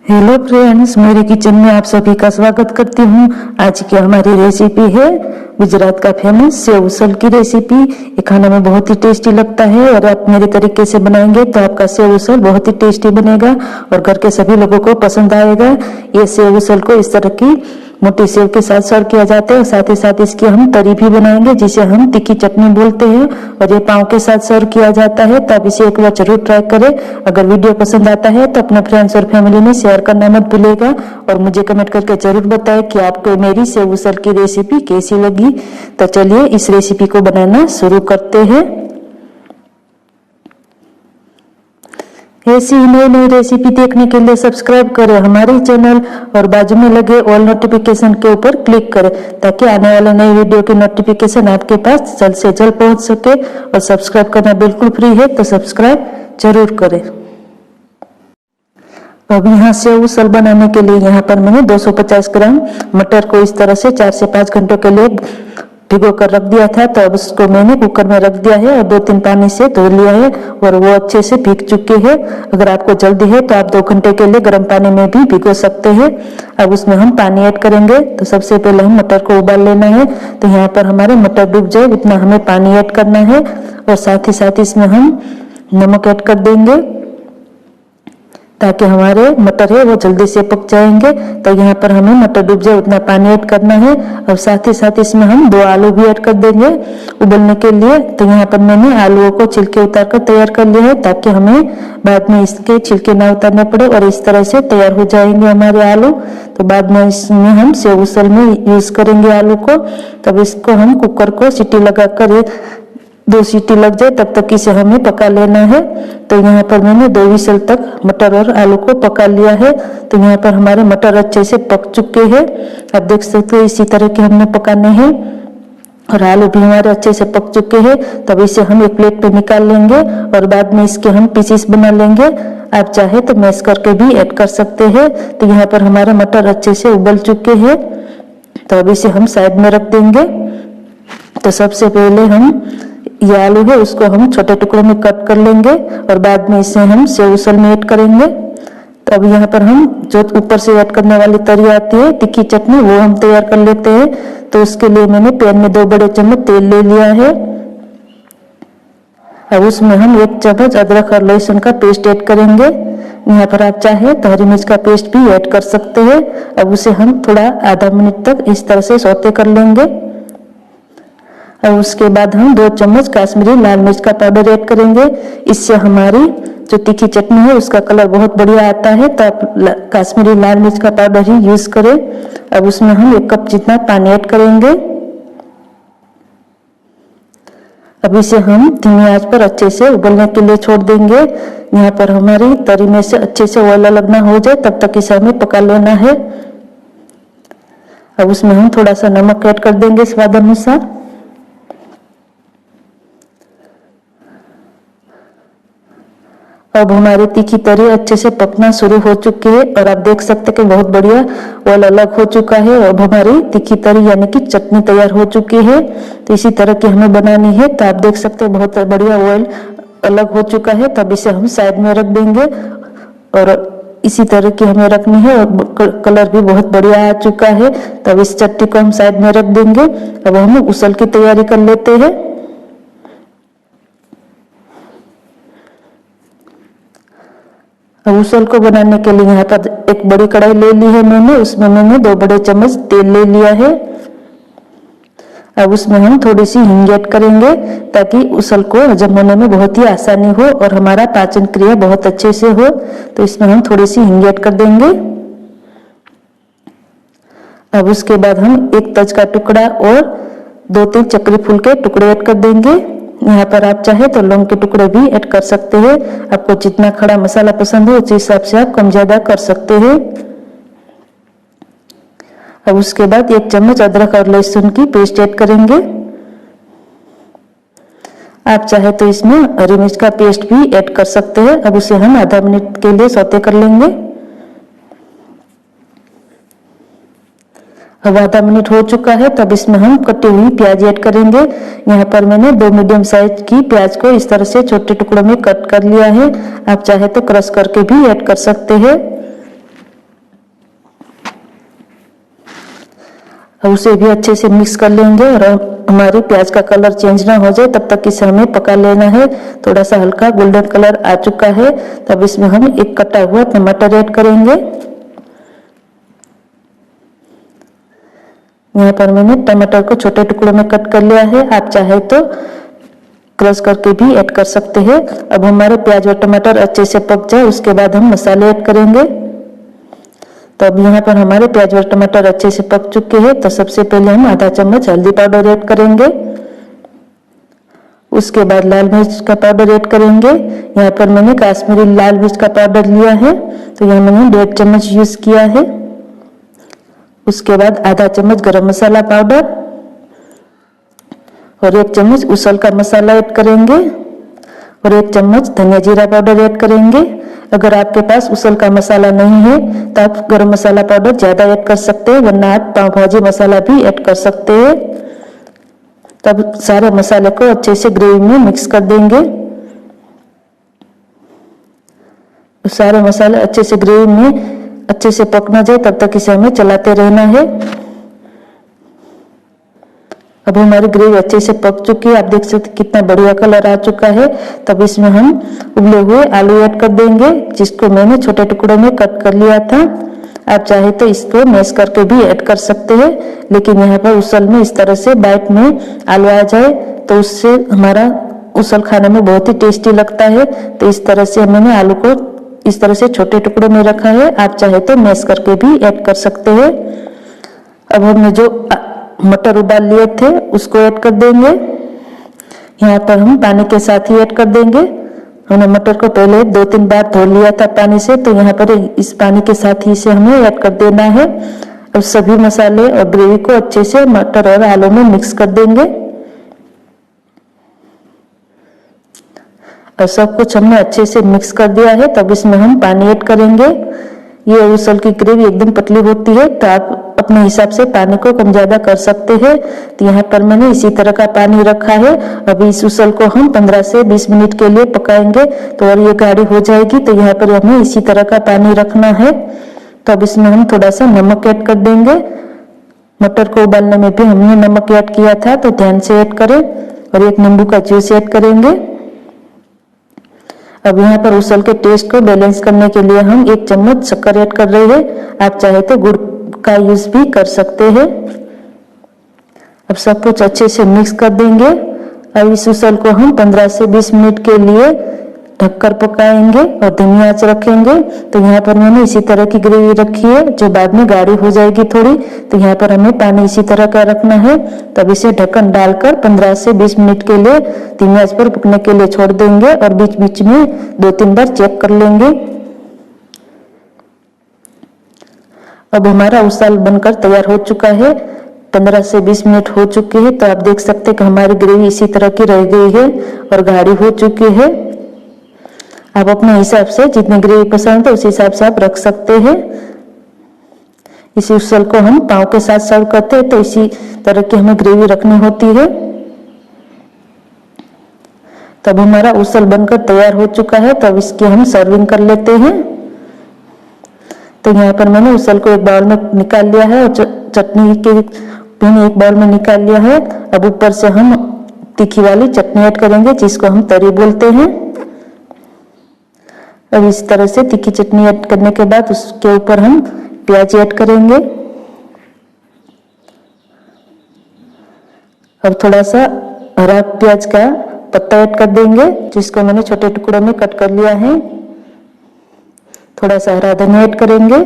Hello friends, मेरे kitchen में आप सभी का स्वागत करती हूँ। आज की हमारी रेसिपी है गुजरात का फेमस सेव उसल की रेसिपी। ये खाने में बहुत ही टेस्टी लगता है और आप मेरे तरीके से बनाएंगे तो आपका सेव उसल बहुत ही टेस्टी बनेगा और घर के सभी लोगों को पसंद आएगा। ये सेव उसल को इस तरह की मोटी सेव के साथ सर्व किया जाता है और साथ ही साथ इसकी हम तरी भी बनाएंगे जिसे हम तीखी चटनी बोलते हैं और ये पाव के साथ सर्व किया जाता है। तो आप इसे एक बार जरूर ट्राई करें। अगर वीडियो पसंद आता है तो अपने फ्रेंड्स और फैमिली में शेयर करना मत भूलिएगा और मुझे कमेंट करके जरूर बताएं कि आपको मेरी सेव उसल की रेसिपी कैसी लगी। तो चलिए इस रेसिपी को बनाना शुरू करते हैं। ऐसी नई नई रेसिपी देखने के लिए सब्सक्राइब करें हमारे चैनल और बाजू में लगे ऑल नोटिफिकेशन के ऊपर क्लिक करें ताकि आने वाले नई वीडियो की नोटिफिकेशन आपके पास जल्द से जल्द पहुंच सके। और सब्सक्राइब करना बिल्कुल फ्री है तो सब्सक्राइब जरूर करें। अब यहाँ से उसल बनाने के लिए यहाँ पर मैंने 250 ग्राम मटर को इस तरह से 4 से 5 घंटों के लिए भिगो कर रख दिया था। तो अब उसको मैंने कुकर में रख दिया है और 2-3 पानी से धो लिया है और वो अच्छे से भीग चुके हैं। अगर आपको जल्दी है तो आप 2 घंटे के लिए गर्म पानी में भी भिगो सकते हैं। अब उसमें हम पानी ऐड करेंगे। तो सबसे पहले हम मटर को उबाल लेना है। तो यहाँ पर हमारे मटर डूब जाए उतना हमें पानी ऐड करना है और साथ ही साथ इसमें हम नमक ऐड कर देंगे ताकि हमारे मटर है वो जल्दी से पक जाएंगे। तो यहाँ पर हमें मटर डूब जाए उतना पानी ऐड करना है और साथ ही साथ इसमें हम 2 आलू भी ऐड कर देंगे उबलने के लिए। तो यहाँ पर मैंने आलूओं को छिलके उतार कर तैयार कर लिया है ताकि हमें बाद में इसके छिलके ना उतारने पड़े और इस तरह से तैयार हो जाएंगे हमारे आलू। तो बाद में इसमें हम सेव उसल में यूज करेंगे आलू को। तब इसको हम कुकर को सीटी लगा कर 2 सीटी लग जाए तब तक इसे हमें पका लेना है। तो यहाँ पर मैंने 2 विसल तक मटर और आलू को पका लिया है। तो यहाँ पर हमारे मटर अच्छे से पक चुके हैं। आप देख सकते हो इसी तरह के हमने पकाने हैं और आलू भी हमारे अच्छे से पक चुके हैं। तब इसे हम एक प्लेट पे निकाल लेंगे और बाद में इसके हम पीसेस बना लेंगे। आप चाहे तो मैश करके भी ऐड कर सकते हैं। तो यहाँ पर हमारे मटर अच्छे से उबल चुके हैं। तो अब इसे हम साइड में रख देंगे। तो सबसे पहले हम ये आलू है उसको हम छोटे टुकड़ों में कट कर लेंगे और बाद में इसे हम सेव उसल में ऐड करेंगे। तो अब यहाँ पर हम जो ऊपर से ऐड करने वाली तरी आती है तीखी चटनी वो हम तैयार कर लेते हैं। तो उसके लिए मैंने पैन में 2 बड़े चम्मच तेल ले लिया है। अब उसमें हम 1 चम्मच अदरक और लहसुन का पेस्ट ऐड करेंगे। यहाँ पर आप चाहे तो हरी मिर्च का पेस्ट भी ऐड कर सकते हैं। अब उसे हम थोड़ा आधा मिनट तक इस तरह से सौते कर लेंगे और उसके बाद हम 2 चम्मच कश्मीरी लाल मिर्च का पाउडर ऐड करेंगे। इससे हमारी जो तीखी चटनी है उसका कलर बहुत बढ़िया आता है। तो आप कश्मीरी लाल मिर्च का पाउडर ही यूज करें। अब उसमें हम 1 कप जितना पानी ऐड करेंगे। अब इसे हम धीमी आंच पर अच्छे से उबलने के लिए छोड़ देंगे। यहाँ पर हमारी तरी में से अच्छे से ऑयल लगना हो जाए तब तक इसे हमें पका लेना है। अब उसमें हम थोड़ा सा नमक ऐड कर देंगे स्वाद अनुसार। अब हमारी तीखी तरी अच्छे से पकना शुरू हो चुकी है और आप देख सकते हैं कि बहुत बढ़िया ऑयल अलग हो चुका है। अब हमारी तीखी तरी यानी कि चटनी तैयार हो चुकी है। तो इसी तरह की हमें बनानी है। तो आप देख सकते हैं बहुत बढ़िया ऑयल अलग हो चुका है। तब इसे हम साइड में रख देंगे और इसी तरह की हमें रखनी है और कलर भी बहुत बढ़िया आ चुका है। तब इस चटनी को हम साइड में रख देंगे। अब हम उसल की तैयारी कर लेते हैं। अब उसल को बनाने के लिए यहाँ पर एक बड़ी कढ़ाई ले ली है मैंने। उसमें मैंने 2 बड़े चम्मच तेल ले लिया है। अब उसमें हम थोड़ी सी हींग ऐड करेंगे ताकि उसल को हजम होने में बहुत ही आसानी हो और हमारा पाचन क्रिया बहुत अच्छे से हो। तो इसमें हम थोड़ी सी हींग ऐड कर देंगे। अब उसके बाद हम 1 तज का टुकड़ा और 2-3 चक्री फूल के टुकड़े ऐड कर देंगे। यहाँ पर आप चाहे तो लौंग के टुकड़े भी ऐड कर सकते हैं। आपको जितना खड़ा मसाला पसंद हो उस हिसाब से आप कम ज्यादा कर सकते हैं। अब उसके बाद 1 चम्मच अदरक और लहसुन की पेस्ट ऐड करेंगे। आप चाहे तो इसमें हरी मिर्च का पेस्ट भी ऐड कर सकते हैं। अब उसे हम आधा मिनट के लिए सौते कर लेंगे। अब आधा मिनट हो चुका है। तब इसमें हम कटी हुई प्याज ऐड करेंगे। यहाँ पर मैंने 2 मीडियम साइज की प्याज को इस तरह से छोटे टुकड़ों में कट कर लिया है। आप चाहे तो क्रश करके भी ऐड कर सकते हैं। और उसे भी अच्छे से मिक्स कर लेंगे। और हमारी प्याज का कलर चेंज ना हो जाए तब तक इसे हमें पका लेना है। थोड़ा सा हल्का गोल्डन कलर आ चुका है, तब इसमें हम एक कटा हुआ टमाटर ऐड करेंगे। यहाँ पर मैंने टमाटर को छोटे टुकड़ों में कट कर लिया है, आप चाहे तो क्रश करके भी ऐड कर सकते हैं। अब हमारे प्याज और टमाटर अच्छे से पक जाए उसके बाद हम मसाले ऐड करेंगे। तो अब यहाँ पर हमारे प्याज और टमाटर अच्छे से पक चुके हैं। तो सबसे पहले हम आधा चम्मच हल्दी पाउडर ऐड करेंगे, उसके बाद लाल मिर्च का पाउडर ऐड करेंगे। यहाँ पर मैंने कश्मीरी लाल मिर्च का पाउडर लिया है, तो यहाँ मैंने 1.5 चम्मच यूज किया है। उसके बाद आधा चम्मच गरम मसाला पाउडर और 1 चम्मच उसल का मसाला ऐड करेंगे और 1 चम्मच धनिया जीरा पाउडर ऐड करेंगे। अगर आपके पास उसल का मसाला नहीं है तो आप गरम मसाला पाउडर ज्यादा ऐड कर सकते हैं, वरना आप पाव भाजी मसाला भी ऐड कर सकते हैं। तब सारे मसाले को अच्छे से ग्रेवी में मिक्स कर देंगे। सारे मसाले अच्छे से ग्रेवी में अच्छे से पक ना जाए तब तक इसे हमें चलाते रहना है। अब हमारी ग्रेवी अच्छे से पक चुकी है, आप देख सकते कितना बढ़िया कलर आ चुका है। तब इसमें हम उबले हुए आलू ऐड कर देंगे, जिसको मैंने छोटे टुकड़ों में कट कर लिया था। आप चाहे तो इसको मैश करके भी ऐड कर सकते हैं, लेकिन यहाँ पर उसल में इस तरह से बाइट में आलू आ जाए तो उससे हमारा उसल खाने में बहुत ही टेस्टी लगता है। तो इस तरह से मैंने आलू को इस तरह से छोटे टुकड़ों में रखा है, आप चाहे तो मैश करके भी ऐड कर सकते हैं। अब हमने जो मटर उबाल लिए थे उसको ऐड कर देंगे। यहाँ पर हम पानी के साथ ही ऐड कर देंगे। हमने मटर को पहले 2-3 बार धो लिया था पानी से, तो यहाँ पर इस पानी के साथ ही इसे हमें ऐड कर देना है। अब सभी मसाले और ग्रेवी को अच्छे से मटर और आलू में मिक्स कर देंगे। और सब कुछ हमने अच्छे से मिक्स कर दिया है। तब इसमें हम पानी ऐड करेंगे। ये उसल की ग्रेवी एकदम पतली होती है, तो आप अपने हिसाब से पानी को कम ज्यादा कर सकते हैं। तो यहाँ पर मैंने इसी तरह का पानी रखा है। अभी इस उसल को हम 15 से 20 मिनट के लिए पकाएंगे, तो और ये गाढ़ी हो जाएगी। तो यहाँ पर हमें इसी तरह का पानी रखना है। तो अब इसमें हम थोड़ा सा नमक ऐड कर देंगे। मटर को उबालने में भी हमने नमक ऐड किया था, तो ध्यान से ऐड करें। और 1 नींबू का जूस ऐड करेंगे। अब यहाँ पर उसल के टेस्ट को बैलेंस करने के लिए हम 1 चम्मच शक्कर ऐड कर रहे हैं, आप चाहे तो गुड़ का यूज भी कर सकते हैं। अब सब कुछ अच्छे से मिक्स कर देंगे। अब इस उसल को हम 15 से 20 मिनट के लिए ढककर पकाएंगे और धीमी आंच रखेंगे। तो यहाँ पर मैंने इसी तरह की ग्रेवी रखी है, जो बाद में गाढ़ी हो जाएगी थोड़ी। तो यहाँ पर हमें पानी इसी तरह का रखना है। तब इसे ढक्कन डालकर 15 से 20 मिनट के लिए धीमी आंच पर पकने के लिए छोड़ देंगे और बीच बीच में 2-3 बार चेक कर लेंगे। अब हमारा उसल बनकर तैयार हो चुका है। 15 से 20 मिनट हो चुके हैं। तो आप देख सकते हैं कि हमारी ग्रेवी इसी तरह की रह गई है और गाढ़ी हो चुकी है। आप अपने हिसाब से जितनी ग्रेवी पसंद है उस हिसाब से आप रख सकते हैं। इस उसल को हम पाव के साथ सर्व करते हैं, तो इसी तरह की हमें ग्रेवी रखनी होती है। तब हमारा उसल बनकर तैयार हो चुका है। तब इसकी हम सर्विंग कर लेते हैं। तो यहाँ पर मैंने उसल को एक बाउल में निकाल लिया है और चटनी के मैंने एक बाउल में निकाल लिया है। अब ऊपर से हम तीखी वाली चटनी ऐड करेंगे, जिसको हम तरी बोलते हैं। अब इस तरह से तीखी चटनी ऐड करने के बाद उसके ऊपर हम प्याज ऐड करेंगे। अब थोड़ा सा हरा प्याज का पत्ता ऐड कर देंगे, जिसको मैंने छोटे टुकड़ों में कट कर लिया है। थोड़ा सा हरा धनिया ऐड करेंगे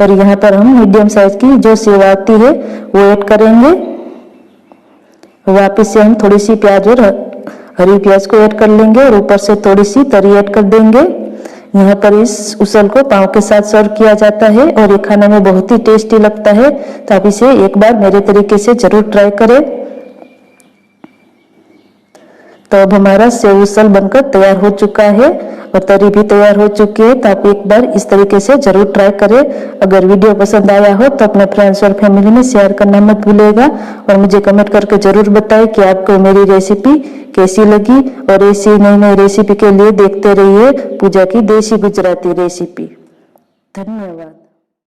और यहाँ पर हम मीडियम साइज की जो सेव आती है वो ऐड करेंगे। वापस से हम थोड़ी सी प्याज और हरी प्याज को ऐड कर लेंगे और ऊपर से थोड़ी सी तरी ऐड कर देंगे। यहाँ पर इस उसल को पाव के साथ सर्व किया जाता है और ये खाने में बहुत ही टेस्टी लगता है। तो आप इसे एक बार मेरे तरीके से जरूर ट्राई करें। तो अब हमारा सेव उसल बनकर तैयार हो चुका है और तरी भी तैयार हो चुकी है। तो आप एक बार इस तरीके से जरूर ट्राई करें। अगर वीडियो पसंद आया हो तो अपने फ्रेंड्स और फैमिली में शेयर करना मत भूलिएगा और मुझे कमेंट करके जरूर बताएं कि आपको मेरी रेसिपी कैसी लगी। और ऐसी नई नई रेसिपी के लिए देखते रहिए पूजा की देसी गुजराती रेसिपी। धन्यवाद।